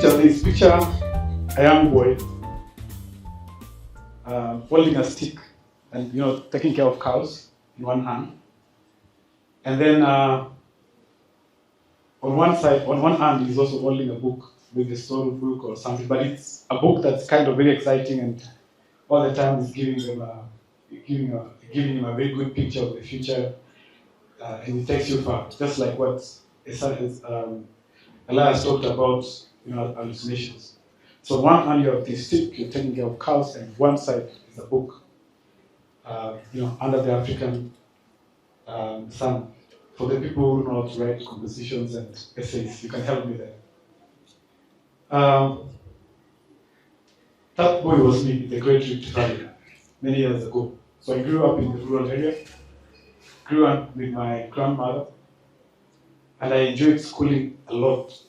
picture this. Picture a young boy holding a stick and taking care of cows in one hand, and then on one side, on one hand, he's also holding a book, maybe a storybook or something. But it's a book that's kind of very exciting, and all the time is giving him a very good picture of the future, and it takes you far, just like what Elias talked about, hallucinations. So on one hand you have this stick, you're taking care of cows, and one side is a book, under the African sun. For the people who know how to write compositions and essays, you can help me there. That boy was me in the Great Rift Valley many years ago. So I grew up in the rural area, grew up with my grandmother, and I enjoyed schooling a lot.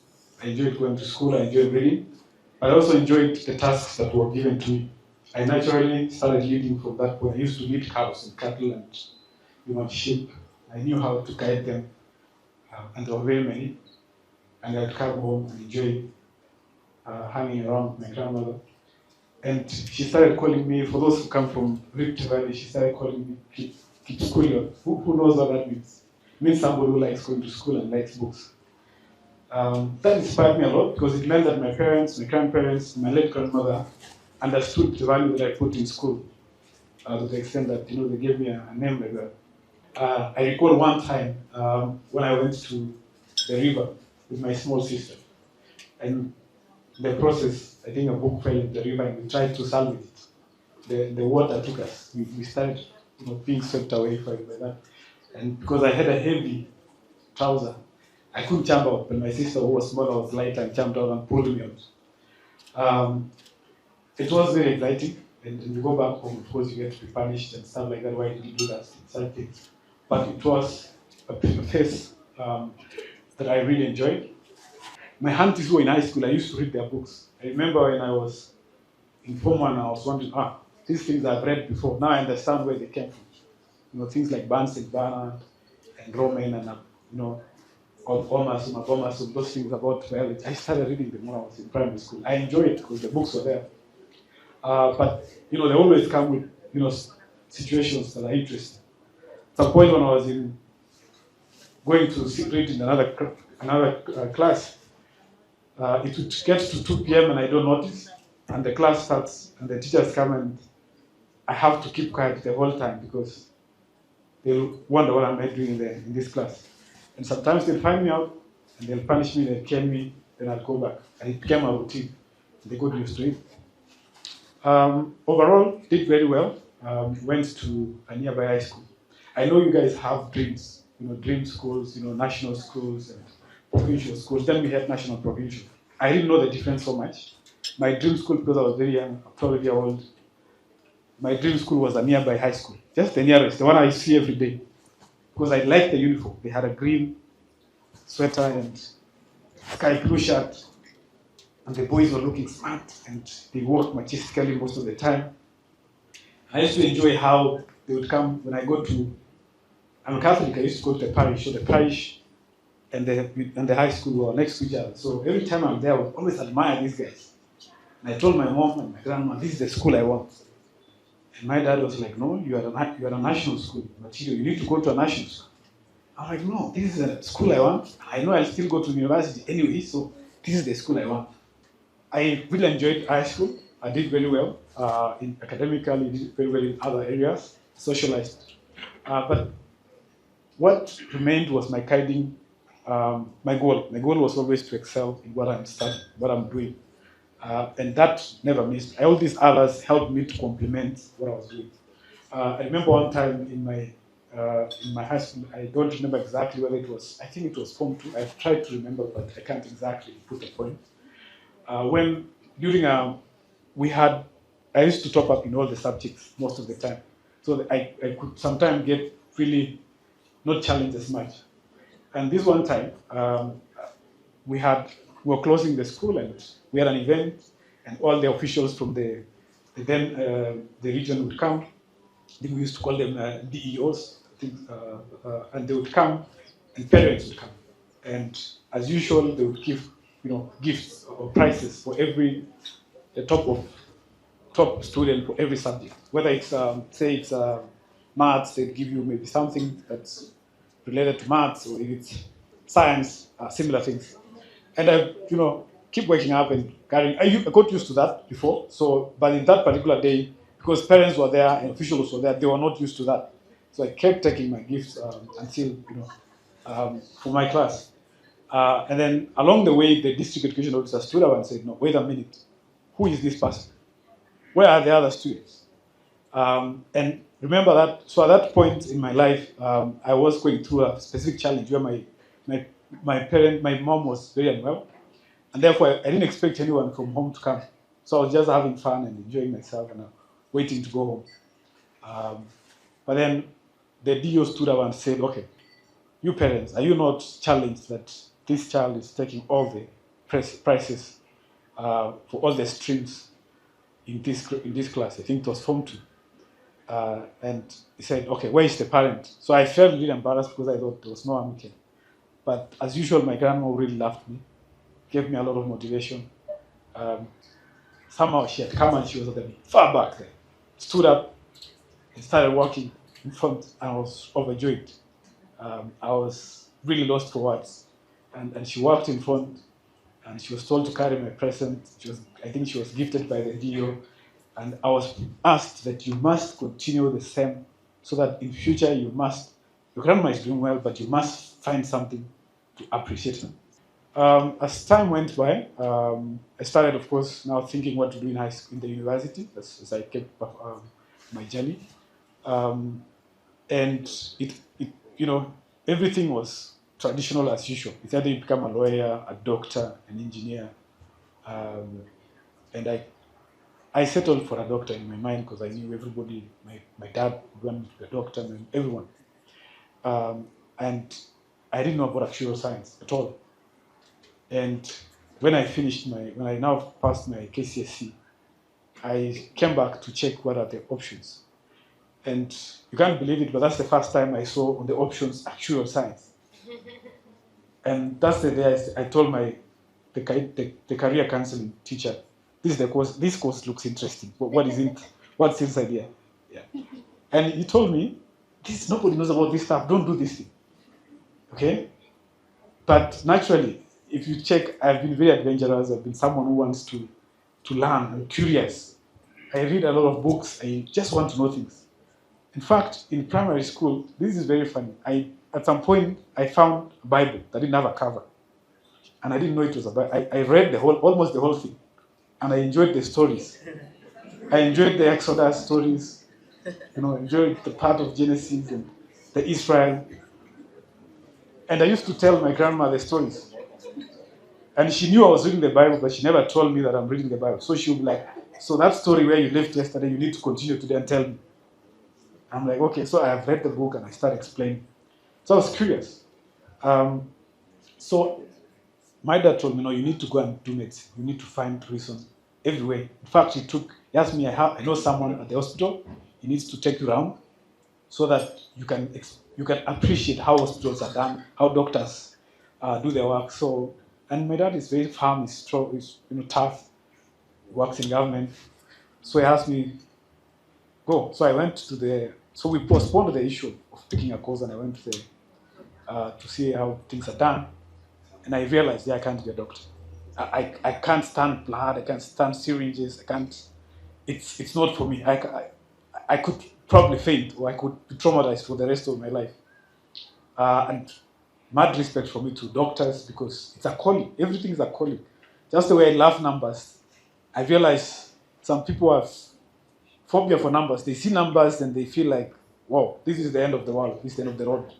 I enjoyed going to school, I enjoyed reading, but I also enjoyed the tasks that were given to me. I naturally started leading from that point. I used to lead cows and cattle and sheep. I knew how to guide them, and there were very many. And I'd come home and enjoy hanging around with my grandmother. And she started calling me, for those who come from Rift Valley, she started calling me Kipskulion. Who knows what that means? It means somebody who likes going to school and likes books. That inspired me a lot because it meant that my parents, my grandparents, my late grandmother understood the value that I put in school, to the extent that they gave me a name like that. I recall one time when I went to the river with my small sister, and in the process, I think a book fell in the river, and we tried to salvage it. The water took us. We started, being swept away by that, and because I had a heavy trouser, I couldn't jump out. But my sister, who was smaller, was lighter and jumped out and pulled me out. It was very exciting, and you go back home, of course, you get to be punished and stuff like that. Why did you do that? Certain things. But it was a phase that I really enjoyed. My aunties who were in high school, I used to read their books. I remember when I was in Form 1, I was wondering, these things I've read before. Now I understand where they came from. Things like Barnes and Barnard and Roman and, Omasum, those things about biology. I started reading them when I was in primary school. I enjoyed it because the books were there. But, they always come with, situations that are interesting. At some point when I was going to read in another class, it would get to 2 p.m. and I don't notice, and the class starts, and the teachers come, and I have to keep quiet the whole time because they'll wonder what I'm doing there in this class. And sometimes they'll find me out, and they'll punish me, they'll cane me, then I'll go back. And it became a routine. They got used to it. Overall, did very well. Went to a nearby high school. I know you guys have dreams, dream schools, national schools and provincial schools. Then we had national provincial. I didn't know the difference so much. My dream school, because I was very young, 12-year-old, my dream school was a nearby high school. Just the nearest, the one I see every day. Because I liked the uniform. They had a green sweater and sky blue shirt. And the boys were looking smart and they worked majestically most of the time. I used to enjoy how they would come when I I'm a Catholic, I used to go to the parish. So the parish and the high school were next to each other. So every time I'm there, I would always admire these guys. And I told my mom and my grandma, this is the school I want. And my dad was like, no, you are a national school. But you need to go to a national school. I'm like, no, this is a school I want. I know I'll still go to university anyway, so this is the school I want. I really enjoyed high school. I did very well. Academically, did very well in other areas, socialized. But what remained was my guiding, my goal. My goal was always to excel in what I'm studying, what I'm doing. And that never missed. All these others helped me to complement what I was doing. I remember one time in my high school, I don't remember exactly whether it was, I think it was Form 2. I've tried to remember, but I can't exactly put a point. When during I used to top up in all the subjects most of the time. So I could sometimes get really not challenged as much. And this one time, we were closing the school and we had an event, and all the officials from the region would come. I think we used to call them DEOs, I think, and they would come, and parents would come. And as usual, they would give gifts or prizes for the top student for every subject. Whether it's say it's maths, they give you maybe something that's related to maths, or if it's science, similar things. And I keep waking up and carrying. I got used to that before. So, but in that particular day, because parents were there and officials were there, they were not used to that. So I kept taking my gifts until for my class. And then along the way, the district education officer stood up and said, "No, wait a minute. Who is this person? Where are the other students?" And remember that. So at that point in my life, I was going through a specific challenge where my mom was very unwell, and therefore I didn't expect anyone from home to come. So I was just having fun and enjoying myself and waiting to go home. But then the DO stood up and said, "Okay, you parents, are you not challenged that this child is taking all the prizes for all the streams in this class?" I think it was Form 2. And he said, "Okay, where is the parent?" So I felt really embarrassed because I thought there was no one here. But as usual, my grandma really loved me, gave me a lot of motivation. Somehow she had come and she was at the far back there, stood up and started walking in front, and I was overjoyed. I was really lost for words. And she walked in front, and she was told to carry my present. I think she was gifted by the DO. And I was asked that you must continue the same, so that in future your grandma is doing well, but you must find something to appreciate her. As time went by, I started, of course, now thinking what to do in high school, in the university, as I kept my journey. And everything was traditional as usual. It's either you become a lawyer, a doctor, an engineer, and I settled for a doctor in my mind because I knew everybody. My dad wanted to be a doctor, and everyone. And I didn't know about actuarial science at all. And when I now passed my KCSE, I came back to check what are the options. And you can't believe it, but that's the first time I saw on the options actuarial science. And that's the day I told the career counseling teacher, "This is the course. This course looks interesting. What is it? What's inside here?" Yeah. And he told me, "Nobody knows about this stuff. Don't do this thing." Okay. But naturally, if you check, I've been very adventurous. I've been someone who wants to learn. I'm curious. I read a lot of books. I just want to know things. In fact, in primary school, this is very funny. At some point, I found a Bible that didn't have a cover. And I didn't know it was a Bible. I read almost the whole thing. And I enjoyed the stories. I enjoyed the Exodus stories. Enjoyed the part of Genesis and the Israel. And I used to tell my grandma the stories. And she knew I was reading the Bible, but she never told me that I'm reading the Bible. So she would be like, "So that story where you left yesterday, you need to continue today and tell me." I'm like, "Okay." So I have read the book and I started explaining. So I was curious. So my dad told me, "No, you need to go and do medicine. You need to find reason everywhere." In fact, he asked me, I know someone at the hospital. He needs to take you around so that you can appreciate how hospitals are done, how doctors do their work. So, and my dad is very firm, he's strong, he's tough, works in government. So he asked me, "Go." So I went so we postponed the issue of picking a course, and I went to see how things are done. And I realized, I can't be a doctor. I can't stand blood, I can't stand syringes, I can't, it's not for me. I could probably faint, or I could be traumatized for the rest of my life. And mad respect for me to doctors, because it's a calling. Everything is a calling. Just the way I love numbers, I realize some people have phobia for numbers. They see numbers and they feel like, "Wow, this is the end of the world. This is the end of the road."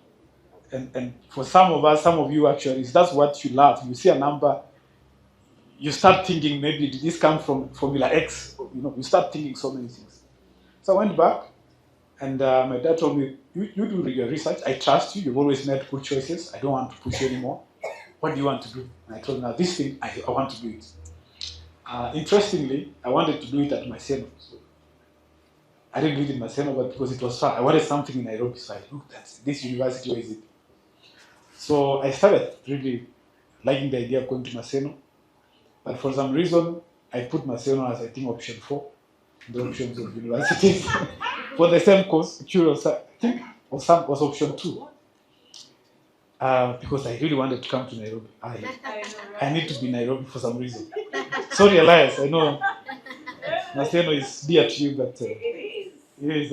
And for some of you actually, that's what you love. You see a number, you start thinking, maybe did this come from Formula X? You start thinking so many things. So I went back, and my dad told me, you do your research. I trust you. You've always made good choices. I don't want to push you anymore. What do you want to do? And I told him, "Now this thing, I want to do it." Interestingly, I wanted to do it at Maseno. So I didn't do it in Maseno, but because it was far, I wanted something in Nairobi. So I looked at this university, where is it? So I started really liking the idea of going to Maseno. But for some reason, I put Maseno as, I think, option 4 in the options of universities for the same course. Curious, I think, was option 2. Because I really wanted to come to Nairobi. I need to be in Nairobi for some reason. Sorry, Elias, I know Maseno is dear to you, but it is,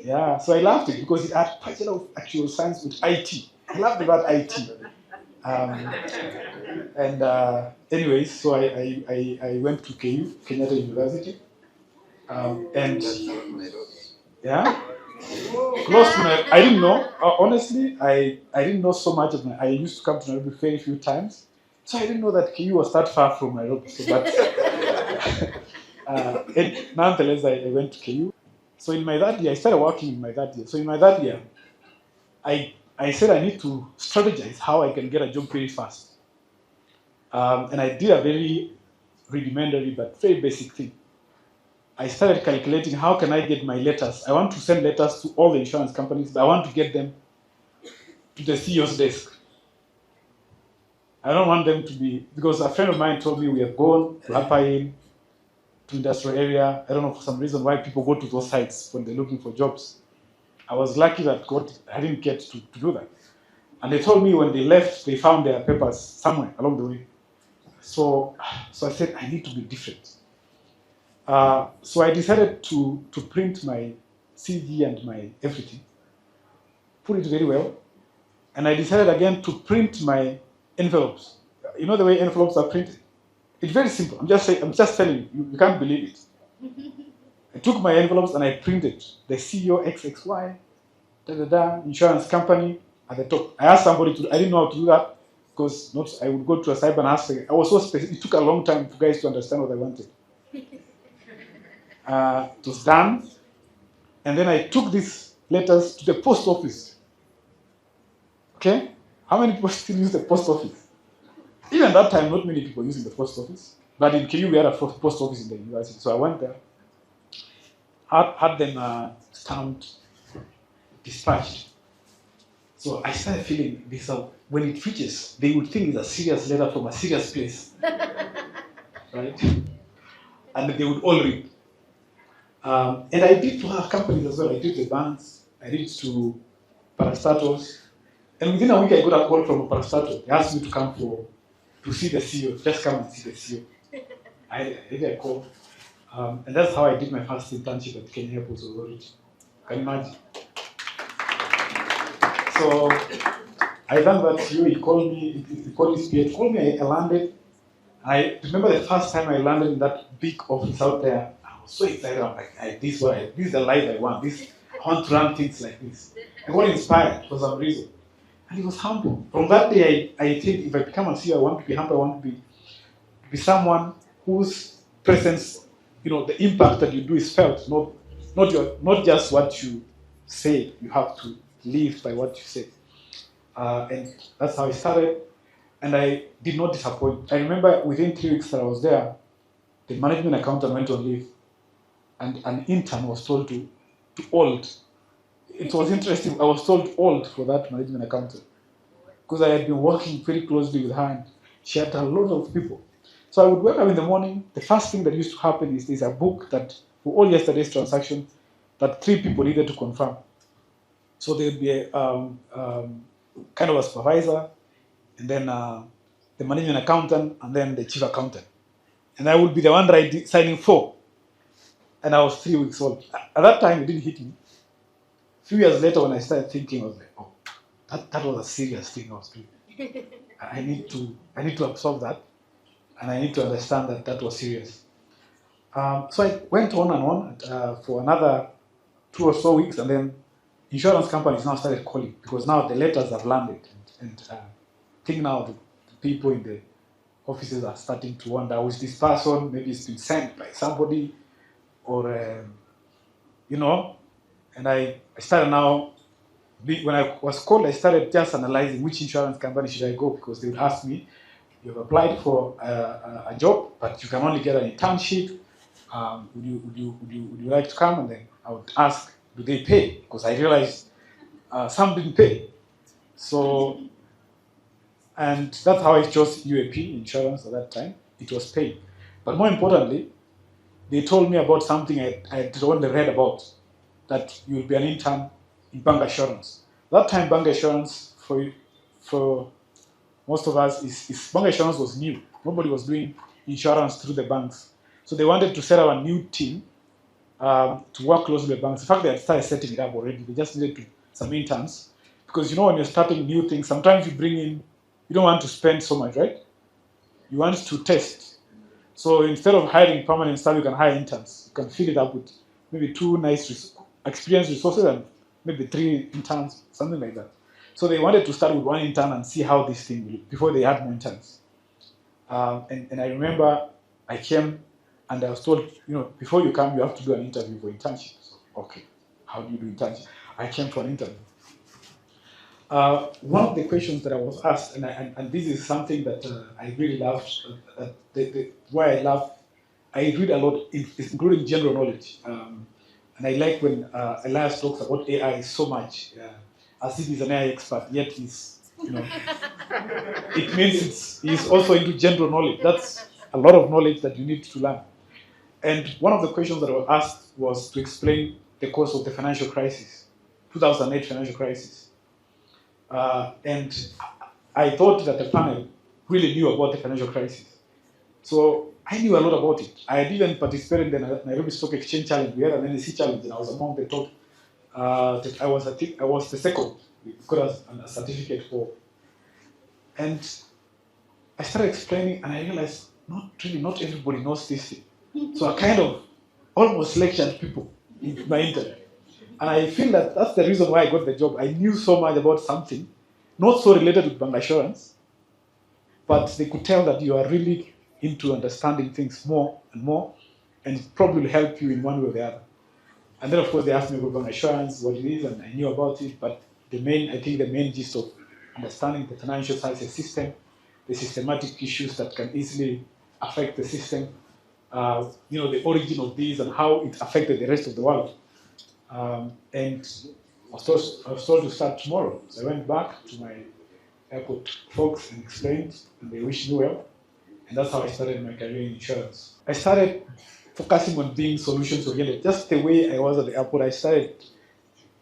yeah. So I loved it because it had Bachelor of Actual Science with IT. I loved about IT. Anyways, so I went to KU, Kenyatta University, and yeah, close to Nairobi. I didn't know. Honestly, I didn't know so much of I used to come to Nairobi very few times, so I didn't know that KU was that far from Nairobi. So, but nonetheless, I went to KU. So in my third year, I started working in my third year. So in my third year, I said I need to strategize how I can get a job very fast. And I did a very rudimentary but very basic thing. I started calculating how can I get my letters. I want to send letters to all the insurance companies, but I want to get them to the CEO's desk. I don't want them to be, because a friend of mine told me we have gone to Upper Hill, to industrial area. I don't know for some reason why people go to those sites when they're looking for jobs. I was lucky that I didn't get to do that. And they told me when they left, they found their papers somewhere along the way. So I said, I need to be different. So I decided to print my CV and my everything, put it very well, and I decided again to print my envelopes. You know the way envelopes are printed? It's very simple. I'm just telling you, you can't believe it. I took my envelopes and I printed the CEO XXY, insurance company at the top. I asked somebody I didn't know how to do that because I would go to a cyber and ask. I was so specific. It took a long time for guys to understand what I wanted. It was done, and then I took these letters to the post office. Okay, how many people still use the post office? Even that time, not many people using the post office. But in KU, we had a post office in the university, so I went there, had them stamped, dispatched. So I started feeling this. When it reaches, they would think it's a serious letter from a serious place, right? And they would all read. And I did to have companies as well. I did to banks, I did to parastatals. And within a week, I got a call from a parastatal. They asked me to come to see the CEO, just come and see the CEO. I did a call. And that's how I did my first internship at Kenya Airports Authority. Can you imagine? So I learned that CEO, he called his PA, called me, I landed. I remember the first time I landed in that big office out there. I was so excited. I'm like, this is the life I want. I want to run things like this. I got inspired for some reason. And he was humble. From that day, I think if I become a CEO, I want to be humble. I want to be someone whose presence, the impact that you do is felt, not just what you say. You have to live by what you say. And that's how I started. And I did not disappoint. I remember within 3 weeks that I was there, the management accountant went on leave, and an intern was told to hold. It was interesting. I was told hold for that management accountant because I had been working very closely with her, and she had a lot of people. So I would wake up in the morning. The first thing that used to happen is there's a book that for all yesterday's transactions that 3 people needed to confirm. So there would be a kind of a supervisor, and then the management accountant, and then the chief accountant. And I would be the one signing 4. And I was 3 weeks old. At that time, it didn't hit me. A few years later, when I started thinking, I was like, oh, that was a serious thing I was doing. I need to absorb that, and I need to understand that was serious. So I went on and on for another 2 or so weeks, and then insurance companies now started calling because now the letters have landed, and I think now the people in the offices are starting to wonder, who is this person? Maybe it's been sent by somebody, or and I started now. When I was called, I started just analyzing which insurance company should I go, because they would ask me, you've applied for a job, but you can only get an internship. Would you like to come? And then I would ask, do they pay? Because I realized some didn't pay. So, and that's how I chose UAP insurance at that time. it was paying. But more importantly, they told me about something I had only read about, that you'll be an intern in bank assurance. That time, bank assurance for most of us is bank assurance was new. Nobody was doing insurance through the banks, so they wanted to set up a new team to work closely with banks. In fact, they had started setting it up already. They just needed some interns, because when you're starting new things, sometimes you bring in, you don't want to spend so much, right? You want to test. So instead of hiring permanent staff, you can hire interns. You can fill it up with maybe 2 nice experienced resources and maybe 3 interns, something like that. So they wanted to start with 1 intern and see how this thing will, before they had more interns. And I remember I came and I was told, before you come, you have to do an interview for internships. Okay, how do you do internship? I came for an interview. One of the questions that I was asked, and this is something that I really love, why I love, I read a lot, including general knowledge. And I like when Elias talks about AI so much, as if he's an AI expert, yet it means he's also into general knowledge. That's a lot of knowledge that you need to learn. And one of the questions that I was asked was to explain the cause of the financial crisis, 2008 financial crisis. And I thought that the panel really knew about the financial crisis. So I knew a lot about it. I had even participated in the Nairobi Stock Exchange Challenge. We had an NSC challenge, and I was among the top. I was the second. We got a certificate for. And I started explaining, and I realized not everybody knows this thing. So I kind of almost lectured people in my interview. And I feel that that's the reason why I got the job. I knew so much about something, not so related with bank assurance, but they could tell that you are really into understanding things more and more, and it probably will help you in one way or the other. And then, of course, they asked me about bank assurance, what it is, and I knew about it. But the main gist of understanding the financial sciences system, the systematic issues that can easily affect the system, the origin of these and how it affected the rest of the world. And I was told to start tomorrow. So I went back to my airport folks and explained, and they wished me well. And that's how I started my career in insurance. I started focusing on being solutions oriented. Just the way I was at the airport, I started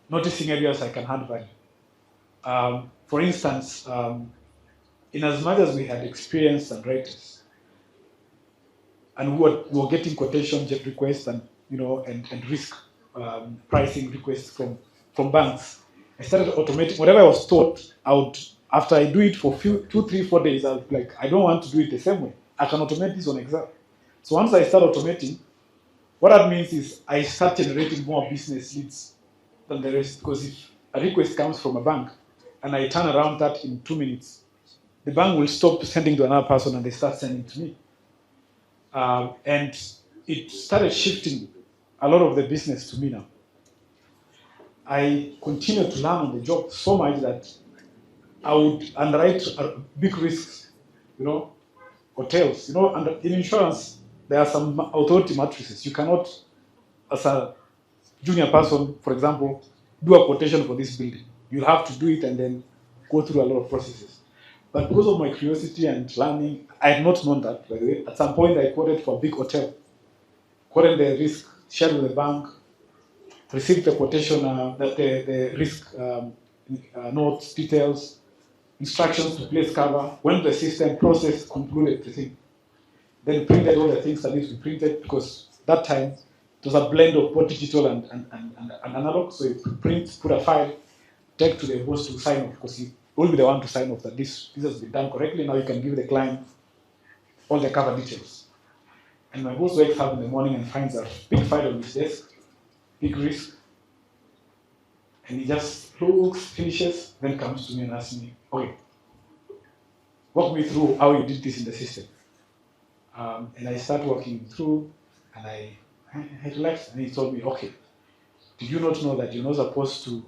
noticing areas I can add value. For instance, in as much as we had experienced and writers, and we were getting quotation requests and risk pricing requests from banks, I started automating whatever I was taught. After I do it for 2, 3, 4 days, I was like, I don't want to do it the same way. I can automate this on Excel. So once I start automating, what that means is I start generating more business leads than the rest. Because if a request comes from a bank and I turn around that in 2 minutes, the bank will stop sending to another person and they start sending to me. And it started shifting a lot of the business to me now. I continued to learn on the job so much that I would underwrite big risks, hotels. And in insurance, there are some authority matrices. You cannot, as a junior person, for example, do a quotation for this building. You'll have to do it and then go through a lot of processes. But because of my curiosity and learning, I had not known that, by the way. At some point, I quoted for a big hotel, quoted the risk, shared with the bank, received the quotation, the risk notes, details, instructions to place cover. When the system process concluded the thing, then printed all the things that need to be printed, because that time it was a blend of both digital and analog. So you print, put a file, take to the boss to sign off, because he will be the one to sign off that this has been done correctly. Now you can give the client all the cover details. And my boss wakes up in the morning and finds a big file on his desk, big risk, and he just looks, finishes, then comes to me and asks me, okay, walk me through how you did this in the system. And I start walking through, and I relaxed, and he told me, okay, did you not know that you're not supposed to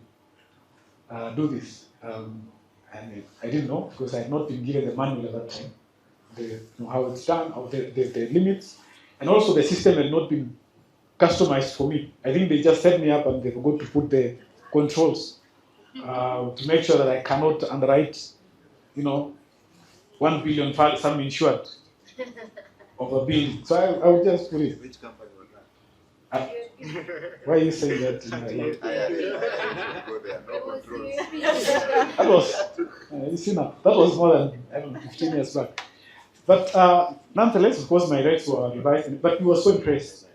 do this? And I didn't know, because I had not been given the manual at that time, how it's done, or the limits, and also the system had not been customized for me. I think they just set me up and they forgot to put the controls to make sure that I cannot underwrite, 1 billion sum insured. of a building. So I would just put it. Which company was that? Why are you saying that in my life? That was, you see now, that was more than, I don't know, 15 years back. But nonetheless, of course, my rates were revised, but he was so impressed.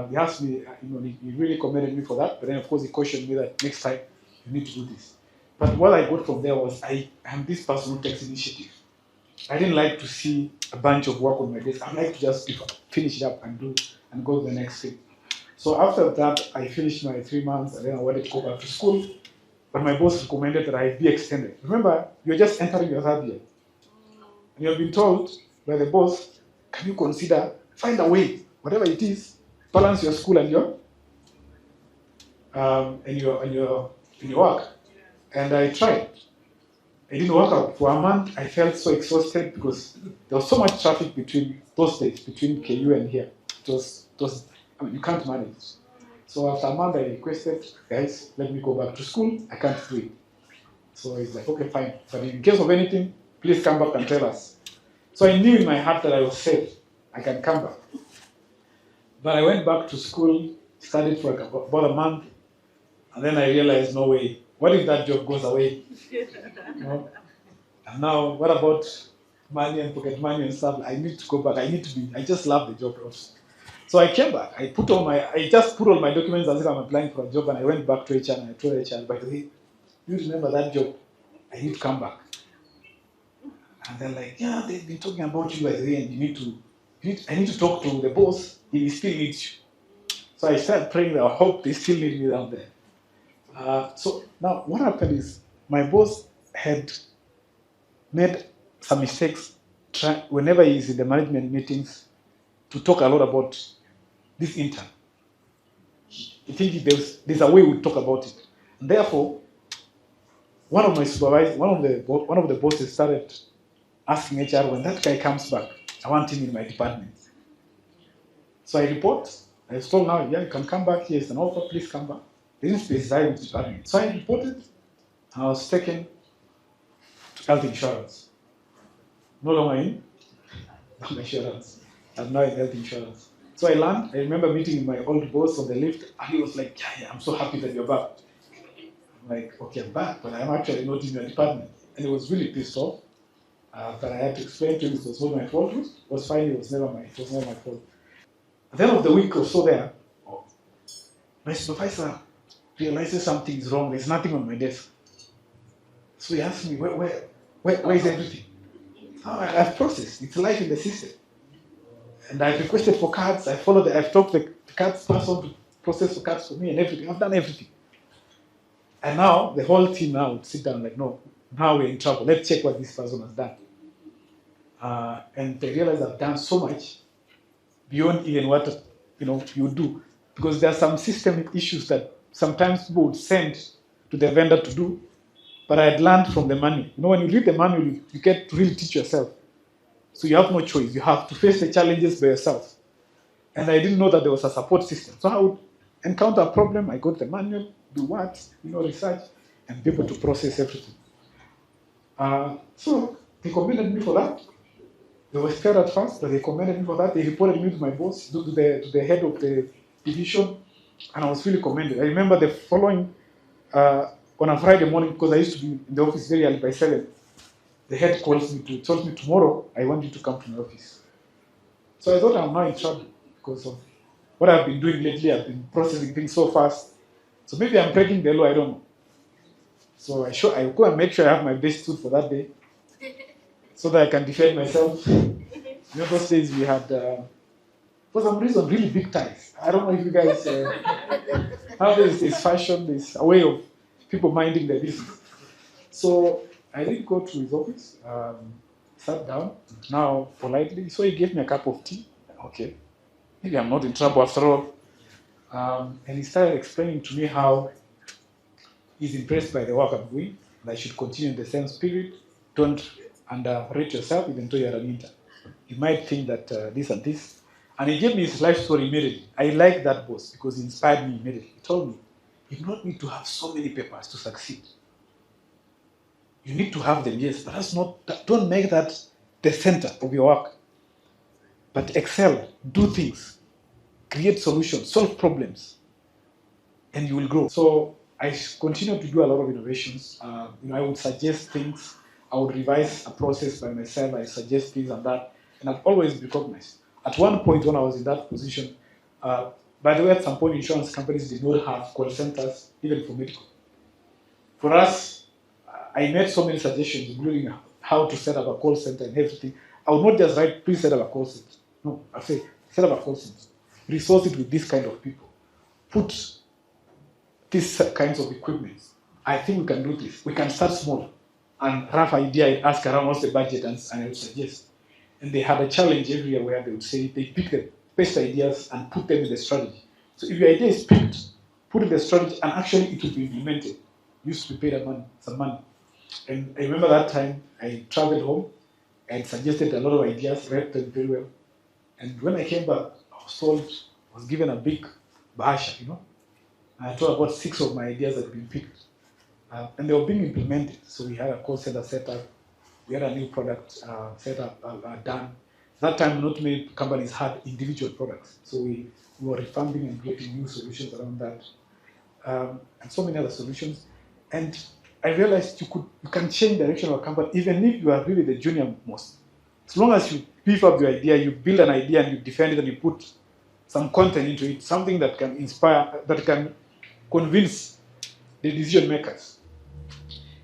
He asked me, he really commended me for that, but then of course he cautioned me that next time you need to do this. But what I got from there was I am this person who takes initiative. I didn't like to see a bunch of work on my desk. I like to just finish it up and go to the next thing. So after that, I finished my 3 months and then I wanted to go back to school. But my boss recommended that I be extended. Remember, you're just entering your third year. And you have been told by the boss, can you consider, find a way, whatever it is, balance your school and your work. And I tried. It didn't work out. For a month, I felt so exhausted because there was so much traffic between those days, between KU and here. You can't manage. So after a month, I requested, guys, let me go back to school. I can't do it. So he's like, okay, fine. But in case of anything, please come back and tell us. So I knew in my heart that I was safe. I can come back. But I went back to school, studied for about a month, and then I realized, no way. What if that job goes away? And now, what about money and pocket money and stuff? I need to go back. I just love the job also. So I came back. I just put all my documents as if I'm applying for a job, and I went back to HR and I told HR, by the way, you remember that job? I need to come back. And they're like, yeah, they've been talking about you by the way, and I need to talk to the boss. He still needs you. So I started praying that I hope they still need me down there. So now what happened is my boss had made some mistakes whenever he's in the management meetings to talk a lot about this intern. I think there's a way we talk about it. And therefore, one of the bosses started asking HR, when that guy comes back, I want him in my department. So I report. I was told now, yeah, you can come back. Here's an offer. Please come back. They didn't specify which department. So I reported, and I was taken to health insurance. No longer in health insurance. I'm now in health insurance. So I remember meeting my old boss on the lift, and he was like, yeah, I'm so happy that you're back. I'm like, okay, I'm back, but I'm actually not in your department. And he was really pissed off. But I had to explain to him it was not my fault. It was fine, it was never my fault. At the end of the week or so there, my supervisor realizes something is wrong. There's nothing on my desk. So he asked me, where is everything? I've processed. It's live in the system. And I've requested for cards. I've talked to the cards person to process the cards for me and everything. I've done everything. And now the whole team now would sit down like, no, now we're in trouble. Let's check what this person has done. And they realize I've done so much beyond even what you do, because there are some systemic issues that sometimes people would send to the vendor to do, but I had learned from the manual. When you read the manual, you get to really teach yourself. So you have no choice. You have to face the challenges by yourself. And I didn't know that there was a support system. So I would encounter a problem, I go to the manual, do what, research, and be able to process everything. So they commended me for that. They were scared at first, but they commended me for that. They reported me to my boss, to the head of the division, and I was really commended. I remember the following, on a Friday morning, because I used to be in the office very early by 7, the head calls me told me, tomorrow, I want you to come to my office. So I thought I'm now in trouble because of what I've been doing lately. I've been processing things so fast. So maybe I'm breaking the law, I don't know. So I go and make sure I have my best suit for that day, so that I can defend myself. Those days we had, for some reason, really big ties. I don't know if you guys, nowadays there's fashion, there's a way of people minding their business. So I did go to his office, sat down, now politely. So he gave me a cup of tea. Okay, maybe I'm not in trouble after all. And he started explaining to me how he's impressed by the work I'm doing, and I should continue in the same spirit. Don't underrate yourself, even though you're an intern. You might think that this and this. And he gave me his life story immediately. I like that boss because he inspired me immediately. He told me, you do not need to have so many papers to succeed. You need to have them, yes, but don't make that the center of your work. but excel, do things, create solutions, solve problems, and you will grow. So I continue to do a lot of innovations. I would suggest things. I would revise a process by myself. I suggest things and that, and I've always been recognized. At one point when I was in that position, by the way, at some point insurance companies did not have call centers, even for medical. For us, I made so many suggestions, including how to set up a call center and everything. I would not just write, please set up a call center. No, I say, set up a call center. Resource it with this kind of people. Put these kinds of equipment. I think we can do this. We can start small and rough idea, ask around what's the budget, and I would suggest. And they had a challenge every year where they would say they pick the best ideas and put them in the strategy. So if your idea is picked, put in the strategy, and actually it will be implemented. You used to be paid some money. And I remember that time I traveled home and suggested a lot of ideas, read them very well. And when I came back, I was told, I was given a big bahasha, I told about 6 of my ideas that had been picked. And they were being implemented. So we had a call center set up. We had a new product set up, done. That time, not many companies had individual products. So we were revamping and creating new solutions around that. And so many other solutions. And I realized you can change the direction of a company even if you are really the junior most. As long as you beef up your idea, you build an idea and you defend it and you put some content into it, something that can inspire, that can convince the decision makers.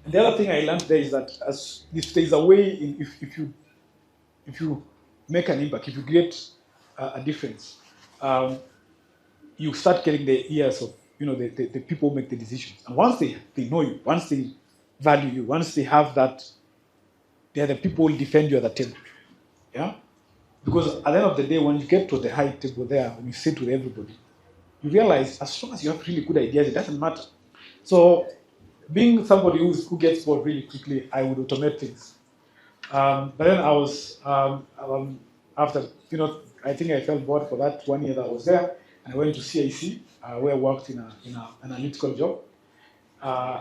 And the other thing I learned there is that if there's a way, if you make an impact, if you create a difference, you start getting the ears of the people who make the decisions. And once they know you, once they value you, once they have that, they are the people who will defend you at the table. Yeah? Because at the end of the day, when you get to the high table there, when you sit with everybody, you realize as long as you have really good ideas, it doesn't matter. So being somebody who gets bored really quickly, I would automate things. But then I was, after, I think I felt bored for that 1 year that I was there, and I went to CIC, where I worked in an analytical job.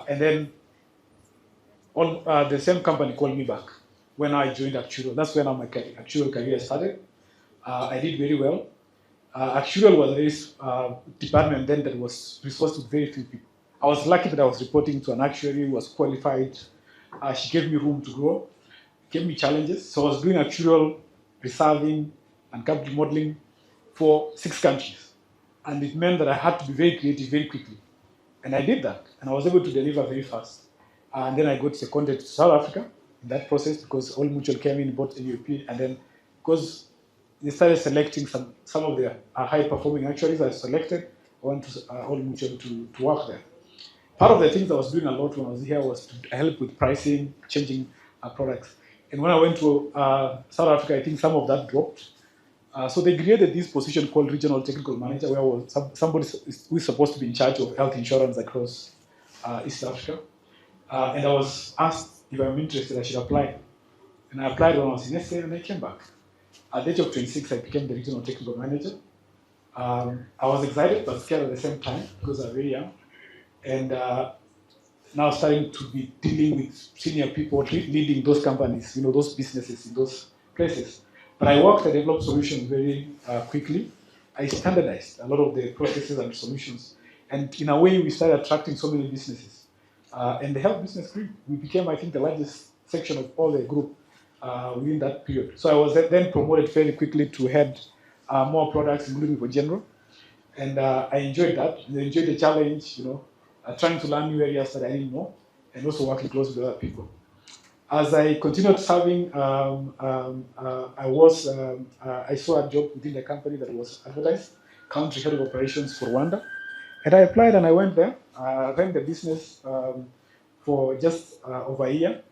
And then the same company called me back when I joined Actuarial. That's when my Actuarial career started. I did very well. Actuarial was a department then that was resourced with very few people. I was lucky that I was reporting to an actuary who was qualified. She gave me room to grow, gave me challenges. So I was doing actuarial reserving and capital modeling for 6 countries. And it meant that I had to be very creative very quickly. And I did that. And I was able to deliver very fast. And then I got seconded to South Africa in that process because All Mutual came in, bought NUP. And then because they started selecting some of the high-performing actuaries I selected, I went to All Mutual to work there. Part of the things I was doing a lot when I was here was to help with pricing, changing products. And when I went to South Africa, I think some of that dropped. So they created this position called Regional Technical Manager, where was somebody who is supposed to be in charge of health insurance across East Africa. And I was asked if I'm interested, I should apply. And I applied when I was in SA, and I came back. At the age of 26, I became the Regional Technical Manager. I was excited but scared at the same time because I'm very young. And now starting to be dealing with senior people, leading those companies, those businesses in those places. But I worked and developed solutions very quickly. I standardized a lot of the processes and solutions. And in a way, we started attracting so many businesses. And the health business grew. We became, I think, the largest section of all the group within that period. So I was then promoted fairly quickly to head more products, including for general. And I enjoyed that. I enjoyed the challenge, trying to learn new areas that I didn't know, and also working close with other people. As I continued serving, I saw a job within the company that was advertised, country head of operations for Rwanda. And I applied and I went there. I ran the business for just over a year.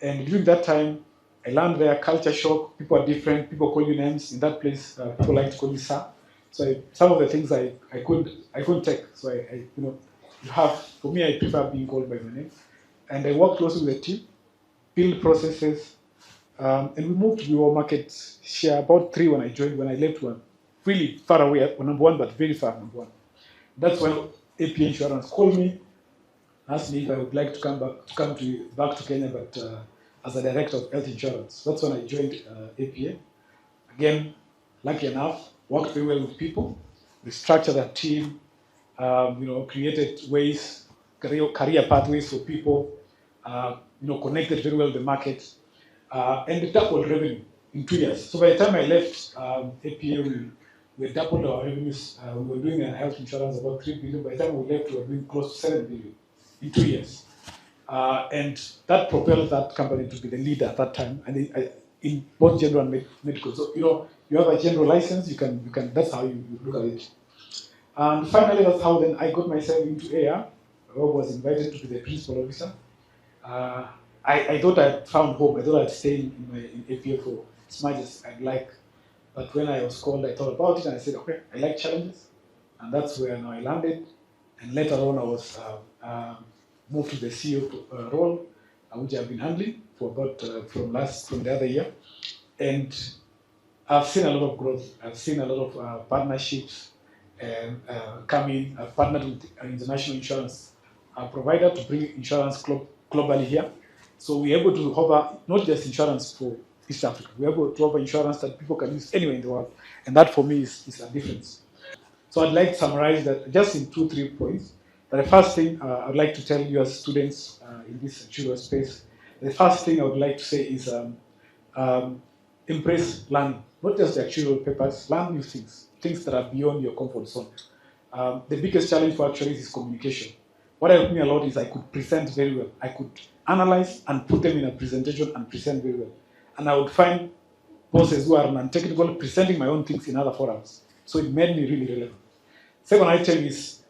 And during that time, I learned their culture shock. People are different. People call you names. In that place, people like to call me sir. So some of the things I couldn't take. So for me, I prefer being called by my name. And I worked closely with the team, build processes, and we moved to our market share about 3 when I joined. When I left, one really far away, number 1, but very far, number 1. That's when AAR Insurance called me, asked me if I would like to come back to Kenya, but as a director of health insurance. That's when I joined AAR. Again, lucky enough, worked very well with people, restructured a team, created ways, career pathways for people, connected very well with the market, and doubled revenue in 2 years. So by the time I left APA, we doubled our revenues. We were doing a health insurance about 3 billion. By the time we left, we were doing close to 7 billion in 2 years. And that propelled that company to be the leader at that time, and in both general and medical. So you have a general license. You can. That's how you look at it. And finally, that's how then I got myself into AAR. I was invited to be the principal officer. I thought I'd found home. I thought I'd stay in APA for as much as I'd like. But when I was called, I thought about it and I said, okay, I like challenges. And that's where now I landed. And later on, I was moved to the CEO role, which I've been handling for about from the other year. And I've seen a lot of growth. I've seen a lot of partnerships come in. I've partnered with an international insurance provider to bring insurance globally here. So we're able to offer not just insurance for East Africa, we're able to offer insurance that people can use anywhere in the world. And that for me is a difference. So I'd like to summarize that just in 2-3 points. The first thing I'd like to tell you as students in this actual space, the first thing I would like to say is embrace learning, not just the actual papers, learn new things that are beyond your comfort zone. The biggest challenge for actuaries is communication. What helped me a lot is I could present very well. I could analyze and put them in a presentation and present very well. And I would find bosses who are non-technical presenting my own things in other forums. So it made me really relevant. Second item is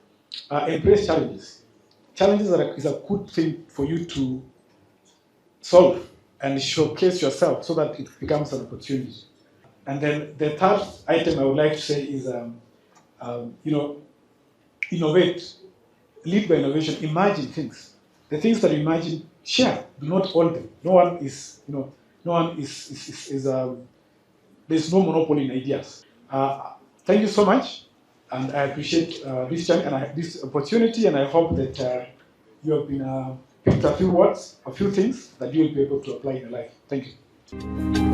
embrace challenges. Challenges is a good thing for you to solve and showcase yourself so that it becomes an opportunity. And then the third item I would like to say is, innovate, lead by innovation, imagine things. The things that you imagine, share, do not hold them. There's no monopoly in ideas. Thank you so much. And I appreciate this chance and this opportunity, and I hope that you have been picked a few words, a few things that you will be able to apply in your life. Thank you.